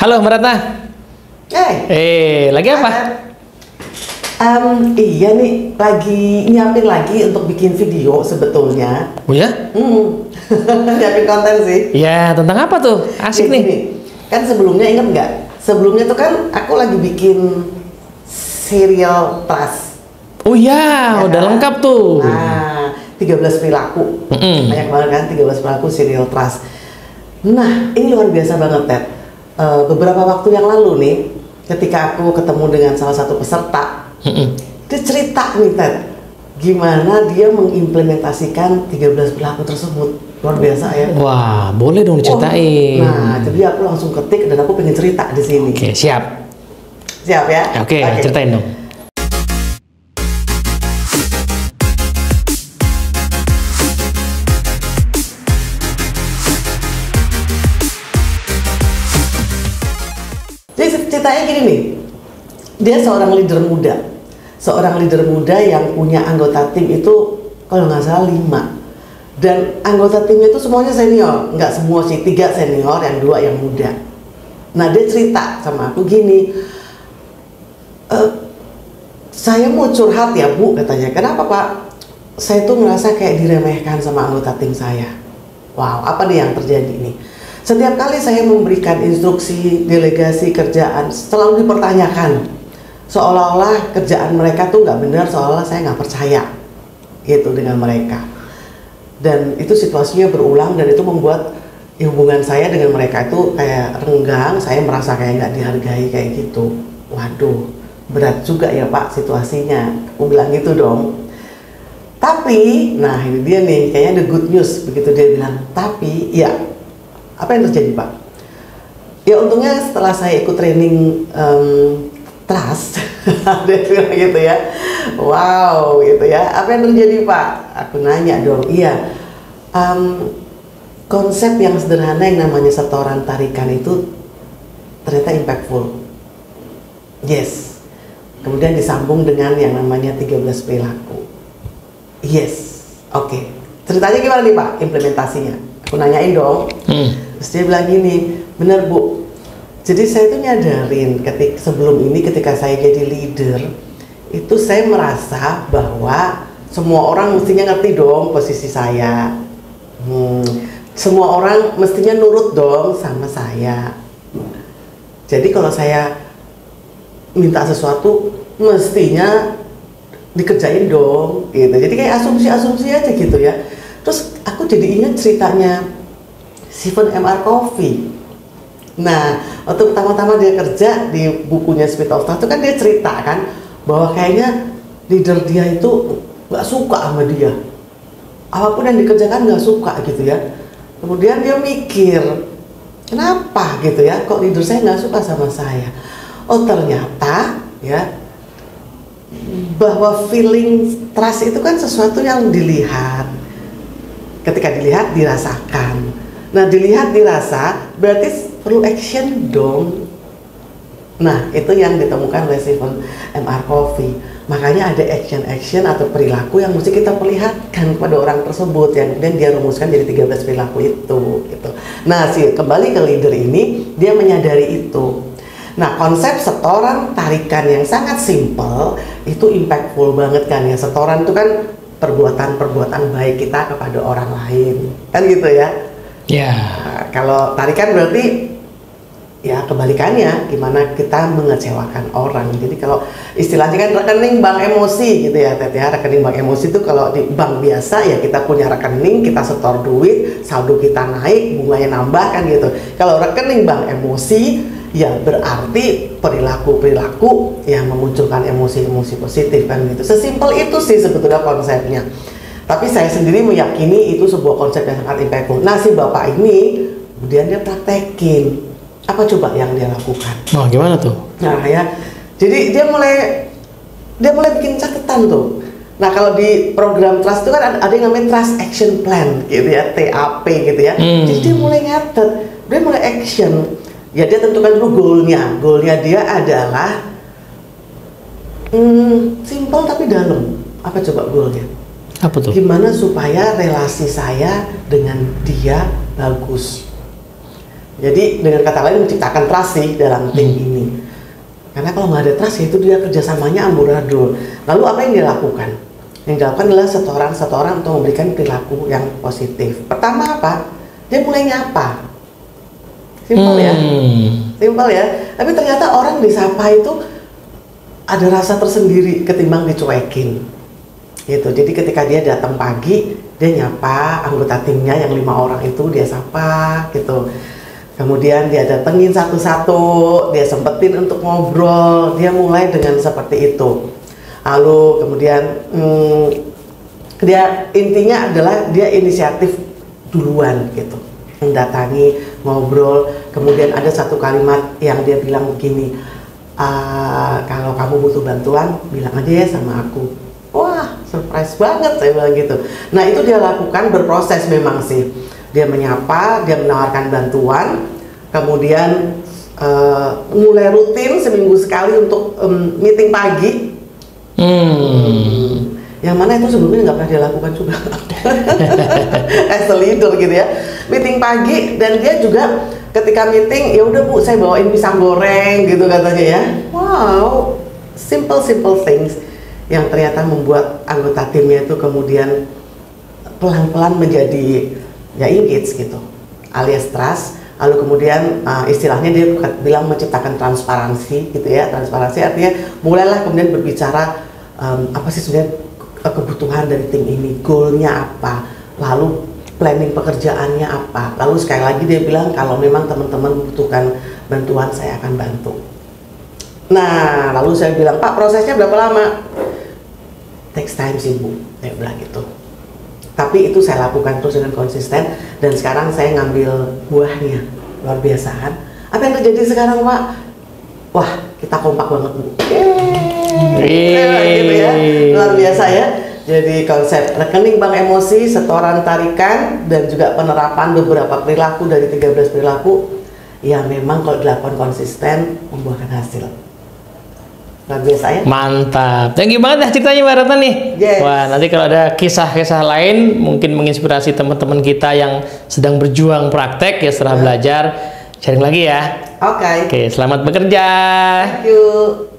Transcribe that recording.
Halo Mbak Ratna. Lagi apa? Iya nih, lagi nyiapin lagi untuk bikin video sebetulnya. Oh ya? Nyiapin konten sih. Ya, tentang apa tuh? Asik nih. Kan sebelumnya inget nggak? Sebelumnya tuh kan aku lagi bikin serial Trust. Oh ya, udah kan? lengkap tuh. Nah, 13 perilaku. Banyak banget kan 13 perilaku serial Trust. Nah, ini luar biasa banget, Ted. Beberapa waktu yang lalu nih, ketika aku ketemu dengan salah satu peserta, dia cerita nih, Ted, gimana dia mengimplementasikan 13 perilaku tersebut. Luar biasa ya. Wah, boleh dong diceritain. Nah, jadi aku langsung ketik dan aku pengen cerita di sini. Oke, siap. Siap ya? Oke, ceritain dong. Jadi ceritanya gini nih, dia seorang leader muda yang punya anggota tim itu kalau nggak salah 5, dan anggota timnya itu semuanya senior, nggak semua sih, 3 senior, yang 2 yang muda. Nah, dia cerita sama aku gini, saya mau curhat ya Bu, katanya. Kenapa Pak? Saya tuh ngerasa kayak diremehkan sama anggota tim saya. Wow, apa nih yang terjadi nih? Setiap kali saya memberikan instruksi, delegasi kerjaan, selalu dipertanyakan. Seolah-olah kerjaan mereka tuh nggak benar, seolah-olah saya nggak percaya gitu dengan mereka. Dan itu situasinya berulang dan itu membuat hubungan saya dengan mereka itu kayak renggang, saya merasa kayak nggak dihargai kayak gitu. Waduh, berat juga ya Pak situasinya. Aku bilang gitu dong. Tapi, nah ini dia nih, kayaknya the good news. Begitu dia bilang, tapi ya, apa yang terjadi Pak? Ya untungnya setelah saya ikut training Trust, dia bilang gitu ya, wow gitu ya, apa yang terjadi Pak? Aku nanya dong, iya, konsep yang sederhana yang namanya setoran tarikan itu ternyata impactful. Yes. Kemudian disambung dengan yang namanya 13 perilaku. Yes. Oke. Ceritanya gimana nih Pak implementasinya? Aku nanyain dong. Terus dia bilang gini, bener Bu, jadi saya tuh nyadarin ketika saya jadi leader, itu saya merasa bahwa semua orang mestinya ngerti dong posisi saya. Semua orang mestinya nurut dong sama saya. Jadi kalau saya minta sesuatu, mestinya dikerjain dong gitu. Jadi kayak asumsi-asumsi aja gitu ya. Terus aku jadi ingat ceritanya Stephen M.R. Covey. Nah, waktu pertama-tama dia kerja di bukunya Speed of Trust itu kan dia cerita kan bahwa kayaknya leader dia itu nggak suka sama dia, apapun yang dikerjakan nggak suka gitu ya. Kemudian dia mikir, kenapa gitu ya, kok leader saya nggak suka sama saya? Oh ternyata ya, bahwa feeling trust itu kan sesuatu yang dilihat. Ketika dilihat, dirasakan. Nah, dilihat, dirasa, berarti perlu action dong. Nah, itu yang ditemukan oleh Stephen M.R. Covey. Makanya ada action atau perilaku yang mesti kita perlihatkan kepada orang tersebut, yang kemudian dia rumuskan jadi 13 perilaku itu gitu. Nah, kembali ke leader ini, dia menyadari itu. Nah, konsep setoran tarikan yang sangat simple itu impactful banget kan ya. Setoran itu kan perbuatan-perbuatan baik kita kepada orang lain, kan gitu ya. Ya. Nah, kalau tarikan berarti ya kebalikannya, gimana kita mengecewakan orang. Jadi kalau istilahnya kan rekening bank emosi gitu ya Ted ya. Rekening bank emosi itu kalau di bank biasa ya kita punya rekening, kita setor duit, saldo kita naik, bunganya nambah kan gitu. Kalau rekening bank emosi ya berarti perilaku-perilaku yang memunculkan emosi-emosi positif kan gitu. Sesimpel itu sih sebetulnya konsepnya. Tapi saya sendiri meyakini itu sebuah konsep yang sangat impactful. Nah, si bapak ini kemudian dia praktekin. Apa coba yang dia lakukan? Oh, gimana tuh? Nah ya, jadi dia mulai bikin catatan tuh. Nah, kalau di program Trust itu kan ada yang namanya Trust Action Plan gitu ya, TAP gitu ya. Jadi dia mulai nyatet, dia mulai action. Ya dia tentukan dulu goalnya. Goalnya dia adalah simple tapi dalam. Apa coba goalnya? Apa tuh? Gimana supaya relasi saya dengan dia bagus? Jadi dengan kata lain menciptakan trust sih dalam tim ini. Karena kalau nggak ada trust itu dia kerjasamanya amburadul. Lalu apa yang dia lakukan? Yang dilakukan adalah setoran untuk memberikan perilaku yang positif. Pertama apa? Dia mulai nyapa. Simpel ya, simpel ya. Tapi ternyata orang disapa itu ada rasa tersendiri ketimbang dicuekin. Gitu. Jadi ketika dia datang pagi, dia nyapa anggota timnya yang 5 orang itu dia sapa gitu. Kemudian dia datengin satu-satu, dia sempetin untuk ngobrol. Dia mulai dengan seperti itu. Lalu kemudian dia intinya adalah dia inisiatif duluan gitu, mendatangi, ngobrol. Kemudian ada satu kalimat yang dia bilang begini, kalau kamu butuh bantuan bilang aja ya sama aku. Wah, surprise banget saya bilang gitu. Nah itu dia lakukan berproses memang sih. Dia menyapa, dia menawarkan bantuan, kemudian mulai rutin seminggu sekali untuk meeting pagi. Yang mana itu sebelumnya nggak pernah dia lakukan juga as a leader gitu ya. Meeting pagi, dan dia juga ketika meeting ya udah Bu, saya bawain pisang goreng gitu katanya ya. Wow, simple things yang ternyata membuat anggota timnya itu kemudian pelan-pelan menjadi ya engage gitu, alias trust. Lalu kemudian istilahnya dia bilang menciptakan transparansi gitu ya. Transparansi artinya mulailah kemudian berbicara apa sih sebenarnya kebutuhan dari tim ini, goalnya apa, lalu planning pekerjaannya apa. Lalu sekali lagi dia bilang kalau memang teman-teman membutuhkan bantuan saya akan bantu. Nah lalu saya bilang, Pak prosesnya berapa lama? Takes time sih Bu, saya bilang gitu. Tapi itu saya lakukan terus dengan konsisten, dan sekarang saya ngambil buahnya. Luar biasa kan? Apa yang terjadi sekarang Pak? Wah, kita kompak banget Bu. Gitu ya. Luar biasa ya. Jadi konsep rekening bank emosi, setoran tarikan, dan juga penerapan beberapa perilaku dari 13 perilaku ya memang kalau dilakukan konsisten membuahkan hasil. Luar biasa ya. Mantap. Thank you banget ya ceritanya Mbak Retno nih. Yes. Wah, nanti kalau ada kisah-kisah lain mungkin menginspirasi teman-teman kita yang sedang berjuang praktek ya setelah belajar, sharing lagi ya. Oke. Oke, selamat bekerja. Thank you.